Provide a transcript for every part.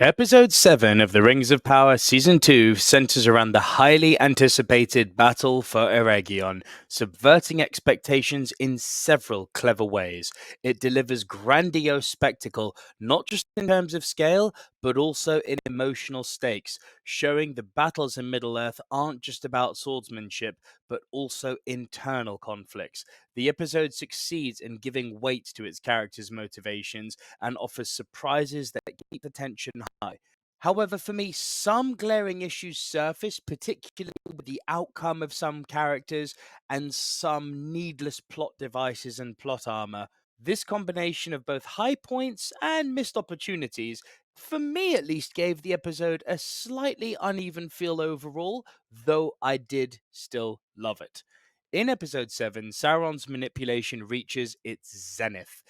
Episode 7 of The Rings of Power Season 2 centers around the highly anticipated battle for Eregion, subverting expectations in several clever ways. It delivers grandiose spectacle, not just in terms of scale, but also in emotional stakes, showing the battles in Middle-earth aren't just about swordsmanship, but also internal conflicts. The episode succeeds in giving weight to its characters' motivations and offers surprises that keep the tension high. However, for me, some glaring issues surface, particularly with the outcome of some characters and some needless plot devices and plot armor. This combination of both high points and missed opportunities, for me at least, gave the episode a slightly uneven feel overall, though I did still love it. In episode 7, Sauron's manipulation reaches its zenith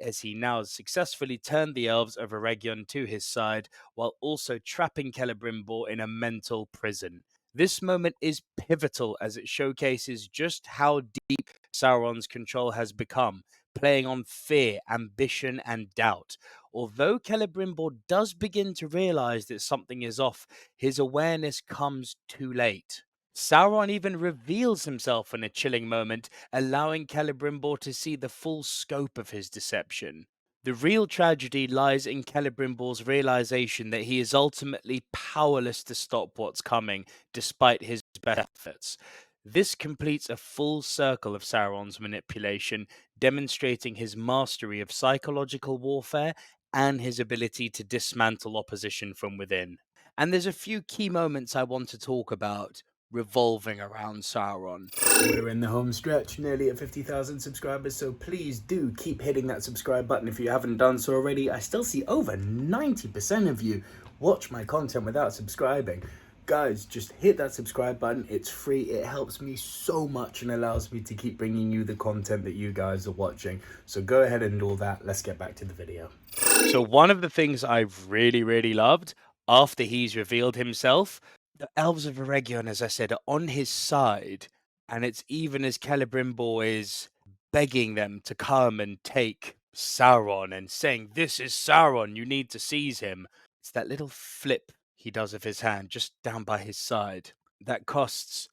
as he now successfully turned the elves of Eregion to his side while also trapping Celebrimbor in a mental prison. This moment is pivotal as it showcases just how deep Sauron's control has become, playing on fear, ambition, and doubt. Although Celebrimbor does begin to realize that something is off, his awareness comes too late. Sauron even reveals himself in a chilling moment, allowing Celebrimbor to see the full scope of his deception. The real tragedy lies in Celebrimbor's realization that he is ultimately powerless to stop what's coming, despite his best efforts. This completes a full circle of Sauron's manipulation, demonstrating his mastery of psychological warfare and his ability to dismantle opposition from within. And there's a few key moments I want to talk about revolving around Sauron. We're in the home stretch, nearly at 50,000 subscribers, so please do keep hitting that subscribe button if you haven't done so already. I still see over 90% of you watch my content without subscribing. Guys, just hit that subscribe button. It's free. It helps me so much and allows me to keep bringing you the content that you guys are watching. So go ahead and do all that. Let's get back to the video. So one of the things I've really loved after he's revealed himself, the elves of Eregion, as I said, are on his side, and it's even as Celebrimbor is begging them to come and take Sauron and saying, "This is Sauron, you need to seize him." It's that little flip he does of his hand just down by his side that costs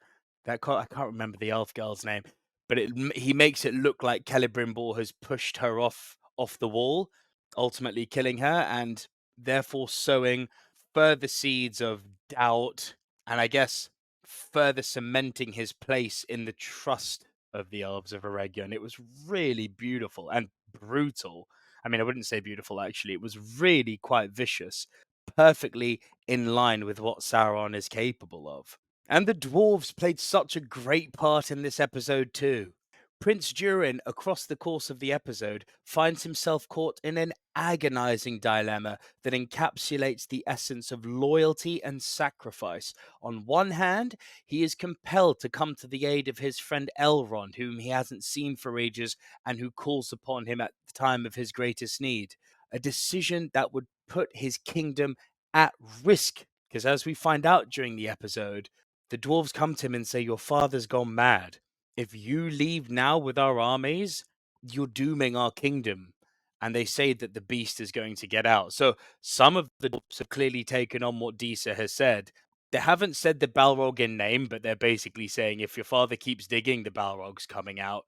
I can't remember the elf girl's name, but he makes it look like Celebrimbor has pushed her off the wall, ultimately killing her, and therefore sowing further seeds of doubt and I guess further cementing his place in the trust of the elves of Eregion. It was really beautiful and brutal. I mean, I wouldn't say beautiful actually. It was really quite vicious, perfectly in line with what Sauron is capable of. And the dwarves played such a great part in this episode too. Prince Durin, across the course of the episode, finds himself caught in an agonizing dilemma that encapsulates the essence of loyalty and sacrifice. On one hand, he is compelled to come to the aid of his friend Elrond, whom he hasn't seen for ages and who calls upon him at the time of his greatest need. A decision that would put his kingdom at risk, because as we find out during the episode, the dwarves come to him and say, "Your father's gone mad. If you leave now with our armies, you're dooming our kingdom." And they say that the beast is going to get out. So some of the dwarves have clearly taken on what Disa has said. They haven't said the Balrog in name, but they're basically saying if your father keeps digging, the Balrog's coming out.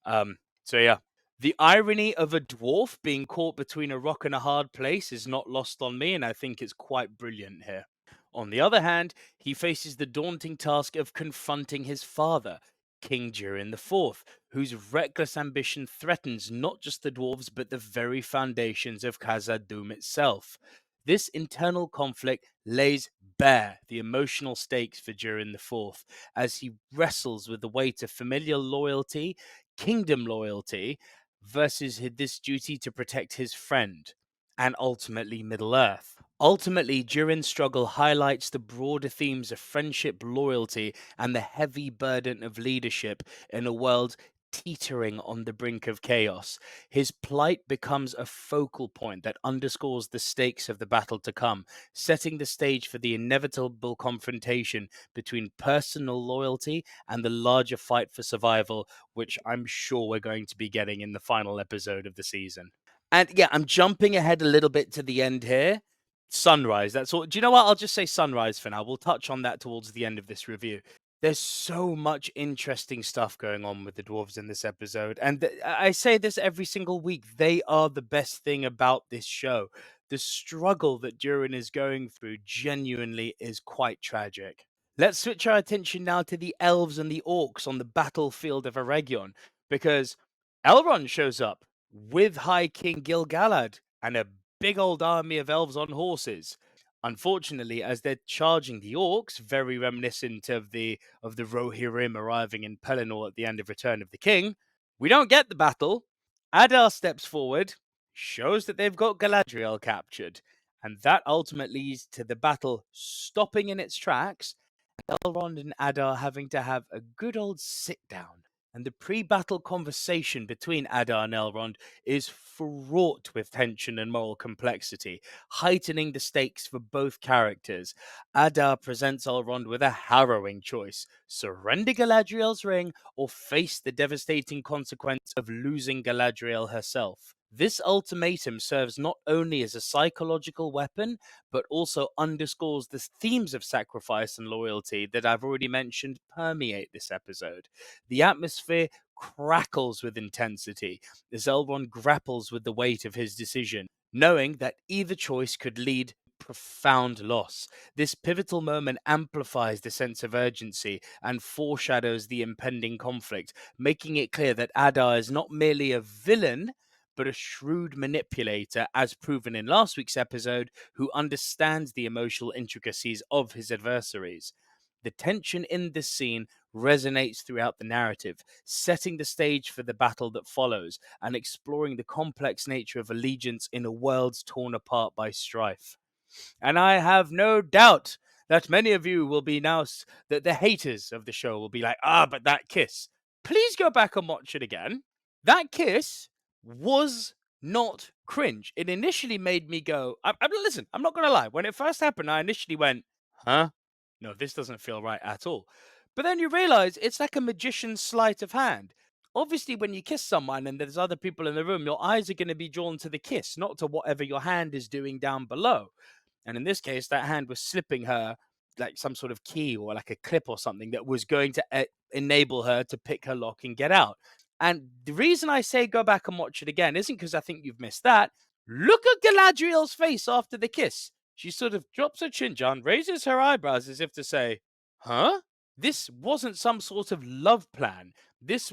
So yeah. The irony of a dwarf being caught between a rock and a hard place is not lost on me, and I think it's quite brilliant here. On the other hand, he faces the daunting task of confronting his father, King Durin IV, whose reckless ambition threatens not just the dwarves but the very foundations of Khazad-dûm itself. This internal conflict lays bare the emotional stakes for Durin IV as he wrestles with the weight of familial loyalty, kingdom loyalty, versus this duty to protect his friend, and ultimately Middle-earth. Ultimately, Durin's struggle highlights the broader themes of friendship, loyalty, and the heavy burden of leadership in a world teetering on the brink of chaos. His plight becomes a focal point that underscores the stakes of the battle to come, setting the stage for the inevitable confrontation between personal loyalty and the larger fight for survival, which I'm sure we're going to be getting in the final episode of the season. And yeah, I'm jumping ahead a little bit to the end here. Sunrise, that's all. Do you know what? I'll just say Sunrise for now. We'll touch on that towards the end of this review. There's so much interesting stuff going on with the dwarves in this episode. And I say this every single week. They are the best thing about this show. The struggle that Durin is going through genuinely is quite tragic. Let's switch our attention now to the elves and the orcs on the battlefield of Eregion, because Elrond shows up with High King Gil-galad and a big old army of elves on horses. Unfortunately, as they're charging the orcs, very reminiscent of the Rohirrim arriving in Pelennor at the end of Return of the King, we don't get the battle. Adar steps forward, shows that they've got Galadriel captured, and that ultimately leads to the battle stopping in its tracks, Elrond and Adar having to have a good old sit down. And the pre battle conversation between Adar and Elrond is fraught with tension and moral complexity, heightening the stakes for both characters. Adar presents Elrond with a harrowing choice: surrender Galadriel's ring or face the devastating consequence of losing Galadriel herself. This ultimatum serves not only as a psychological weapon, but also underscores the themes of sacrifice and loyalty that I've already mentioned permeate this episode. The atmosphere crackles with intensity as Elrond grapples with the weight of his decision, knowing that either choice could lead profound loss. This pivotal moment amplifies the sense of urgency and foreshadows the impending conflict, making it clear that Adar is not merely a villain, but a shrewd manipulator, as proven in last week's episode, who understands the emotional intricacies of his adversaries. The tension in this scene resonates throughout the narrative, setting the stage for the battle that follows and exploring the complex nature of allegiance in a world torn apart by strife. And I have no doubt that many of you will be now, that the haters of the show will be like, but that kiss. Please go back and watch it again. That kiss was not cringe. It initially made me go, listen, I'm not going to lie. When it first happened, I initially went, huh? No, this doesn't feel right at all. But then you realize it's like a magician's sleight of hand. Obviously, when you kiss someone and there's other people in the room, your eyes are going to be drawn to the kiss, not to whatever your hand is doing down below. And in this case, that hand was slipping her like some sort of key or like a clip or something that was going to enable her to pick her lock and get out. And the reason I say go back and watch it again isn't because I think you've missed that. Look at Galadriel's face after the kiss. She sort of drops her chin down, raises her eyebrows as if to say, huh? This wasn't some sort of love plan. This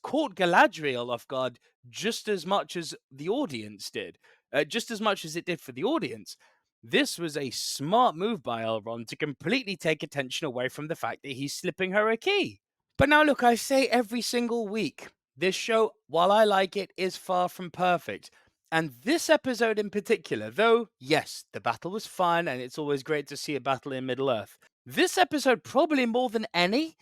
caught Galadriel off guard just as much as the audience did. Just as much as it did for the audience. This was a smart move by Elrond to completely take attention away from the fact that he's slipping her a key. But now look, I say every single week, this show, while I like it, is far from perfect. And this episode in particular, though, yes, the battle was fun and it's always great to see a battle in Middle-earth. This episode, probably more than any,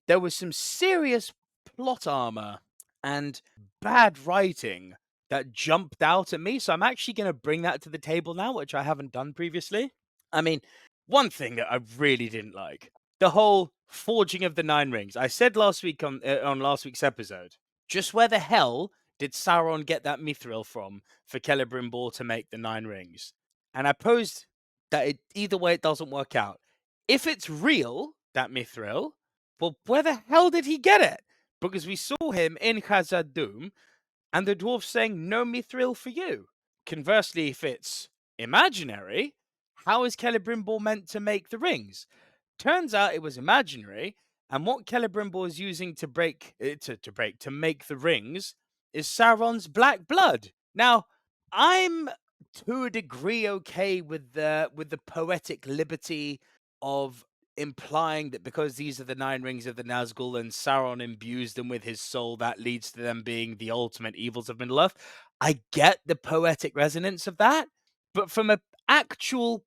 there was some serious plot armor and bad writing that jumped out at me. So I'm actually going to bring that to the table now, which I haven't done previously. I mean, one thing that I really didn't like, the whole forging of the Nine Rings. I said last week on last week's episode, just where the hell did Sauron get that mithril from for Celebrimbor to make the Nine Rings? And I posed that either way it doesn't work out. If it's real, that mithril, well, where the hell did he get it? Because we saw him in Khazad-dûm, and the dwarf saying no mithril for you. Conversely, if it's imaginary, how is Celebrimbor meant to make the rings? Turns out it was imaginary, and what Celebrimbor is using to make the rings is Sauron's black blood. Now, I'm to a degree okay with the poetic liberty of implying that because these are the nine rings of the Nazgul and Sauron imbues them with his soul, that leads to them being the ultimate evils of Middle Earth. I get the poetic resonance of that, but from an actual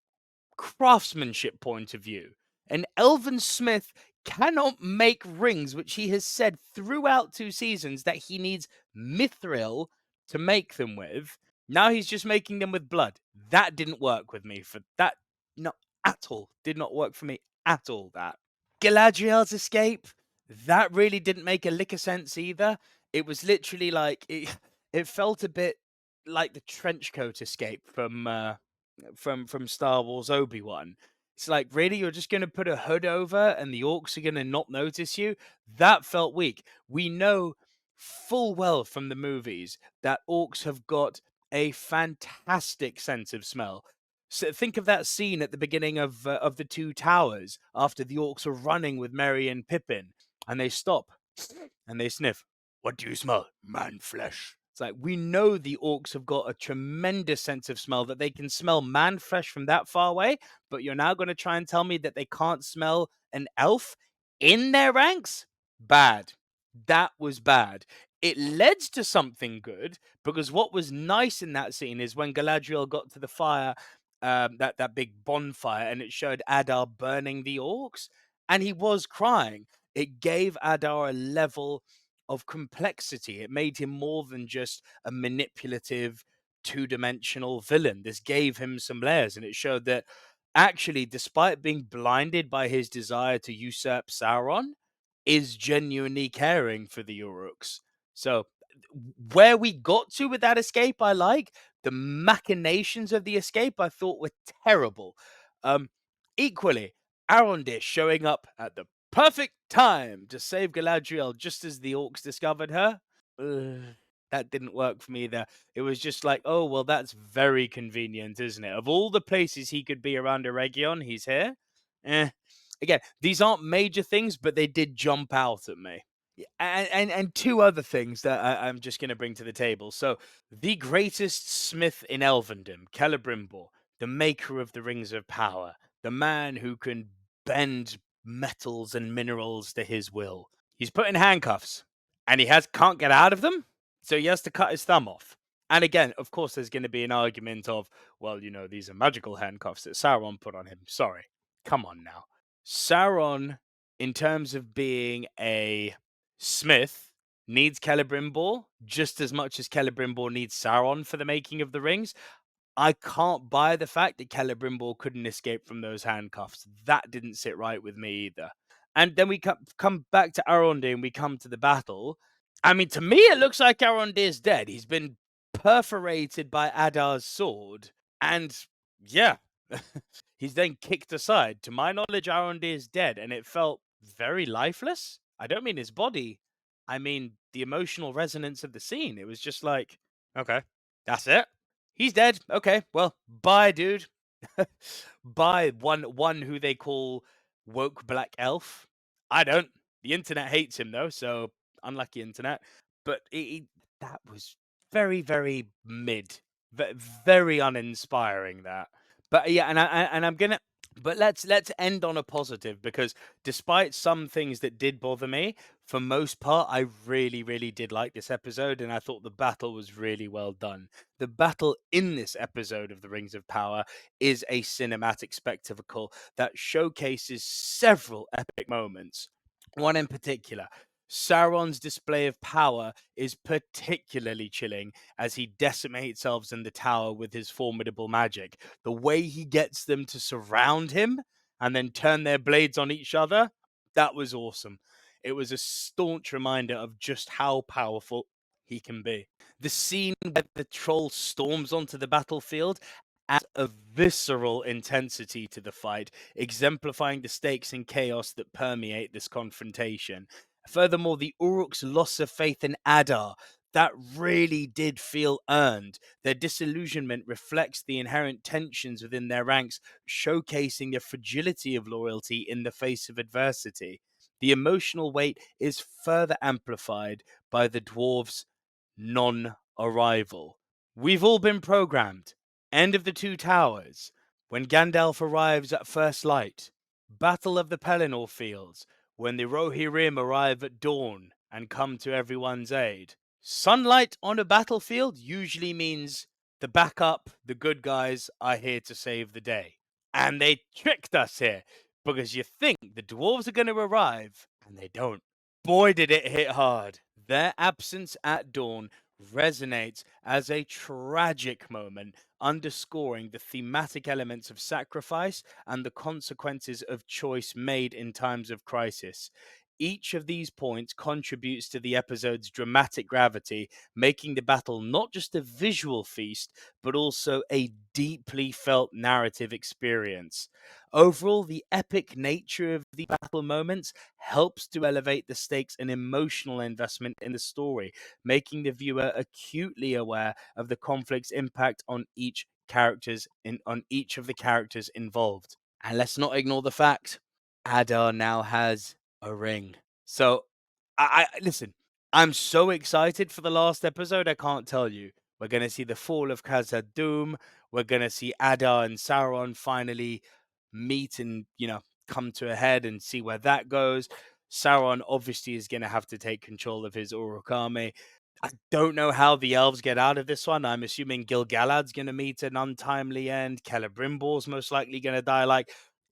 craftsmanship point of view, an elven smith cannot make rings, which he has said throughout 2 seasons that he needs mithril to make them with. Now he's just making them with blood. That didn't work with me for that. Not at all. Did not work for me at all, that. Galadriel's escape, that really didn't make a lick of sense either. It was literally like, it felt a bit like the trench coat escape from from Star Wars Obi-Wan. It's like, really, you're just going to put a hood over and the orcs are going to not notice you? That felt weak. We know full well from the movies that orcs have got a fantastic sense of smell. So think of that scene at the beginning of the Two Towers after the orcs are running with Merry and Pippin, and they stop and they sniff. What do you smell? Man flesh. It's like, we know the orcs have got a tremendous sense of smell, that they can smell man flesh from that far away, but you're now going to try and tell me that they can't smell an elf in their ranks? Bad. That was bad. It led to something good, because what was nice in that scene is when Galadriel got to the fire, that big bonfire, and it showed Adar burning the orcs, and he was crying. It gave Adar a level of complexity. It made him more than just a manipulative, two-dimensional villain. This gave him some layers, and it showed that actually, despite being blinded by his desire to usurp Sauron, is genuinely caring for the Uruks. So where we got to with that escape, I like. The machinations of the escape, I thought were terrible. Um, Equally, Arondis showing up at the perfect time to save Galadriel just as the orcs discovered her. That didn't work for me either. It was just like, oh, well, that's very convenient, isn't it? Of all the places he could be around Eregion, he's here. Eh. Again, these aren't major things, but they did jump out at me. Yeah, and two other things that I'm just going to bring to the table. So, the greatest smith in Elvendom, Celebrimbor, the maker of the Rings of Power, the man who can bend metals and minerals to his will. He's put in handcuffs, and he can't get out of them, so he has to cut his thumb off. And again, of course, there's going to be an argument of, well, these are magical handcuffs that Sauron put on him. Sorry, come on now. Sauron, in terms of being a smith, needs Celebrimbor just as much as Celebrimbor needs Sauron for the making of the rings. I can't buy the fact that Celebrimbor couldn't escape from those handcuffs. That didn't sit right with me either. And then we come back to Arondir and we come to the battle. I mean, to me, it looks like Arondir's dead. He's been perforated by Adar's sword. And yeah, he's then kicked aside. To my knowledge, Arondir's dead. And it felt very lifeless. I don't mean his body. I mean the emotional resonance of the scene. It was just like, okay, that's it. He's dead. Okay, well, bye, dude. Bye, one who they call woke black elf. I don't. The internet hates him though, so unlucky internet. But that was very, very mid, very uninspiring. That. But yeah, and I'm gonna. But let's end on a positive, because despite some things that did bother me, for most part, I really, really did like this episode, and I thought the battle was really well done. The battle in this episode of The Rings of Power is a cinematic spectacle that showcases several epic moments. One in particular, Sauron's display of power is particularly chilling as he decimates elves in the tower with his formidable magic. The way he gets them to surround him and then turn their blades on each other, that was awesome. It was a staunch reminder of just how powerful he can be. The scene where the troll storms onto the battlefield adds a visceral intensity to the fight, exemplifying the stakes and chaos that permeate this confrontation. Furthermore, the Uruk's loss of faith in Adar, that really did feel earned. Their disillusionment reflects the inherent tensions within their ranks, showcasing the fragility of loyalty in the face of adversity. The emotional weight is further amplified by the dwarves' non-arrival. We've all been programmed. End of the Two Towers. When Gandalf arrives at first light. Battle of the Pelennor Fields. When the Rohirrim arrive at dawn and come to everyone's aid. Sunlight on a battlefield usually means the backup, the good guys are here to save the day. And they tricked us here, because you think the dwarves are going to arrive, and they don't. Boy, did it hit hard. Their absence at dawn resonates as a tragic moment, underscoring the thematic elements of sacrifice and the consequences of choice made in times of crisis. Each of these points contributes to the episode's dramatic gravity, making the battle not just a visual feast, but also a deeply felt narrative experience. Overall, the epic nature of the battle moments helps to elevate the stakes and emotional investment in the story, making the viewer acutely aware of the conflict's impact on each of the characters involved. And let's not ignore the fact Adar now has a ring. So, I listen. I'm so excited for the last episode. I can't tell you. We're gonna see the fall of Khazad Dûm. We're gonna see Adar and Sauron finally meet and come to a head and see where that goes. Sauron obviously is gonna have to take control of his Uruk-hai. I don't know how the elves get out of this one. I'm assuming Gil-galad's going to meet an untimely end. Celebrimbor's most likely going to die. Like,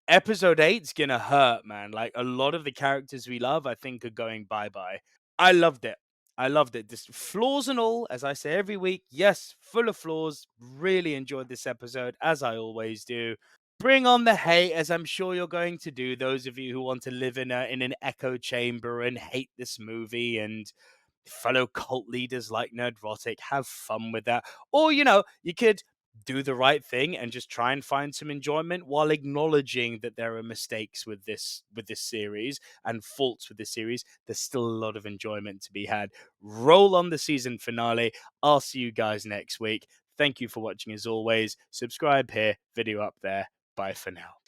episode eight's going to hurt, man. Like, a lot of the characters we love, I think, are going bye-bye. I loved it. I loved it. Just flaws and all, as I say every week. Yes, full of flaws. Really enjoyed this episode, as I always do. Bring on the hate, as I'm sure you're going to do. Those of you who want to live in an echo chamber and hate this movie and fellow cult leaders like Nerdrotic, have fun with that. Or, you could do the right thing and just try and find some enjoyment while acknowledging that there are mistakes with this series and faults with this series. There's still a lot of enjoyment to be had. Roll on the season finale. I'll see you guys next week. Thank you for watching as always. Subscribe here, video up there. Bye for now.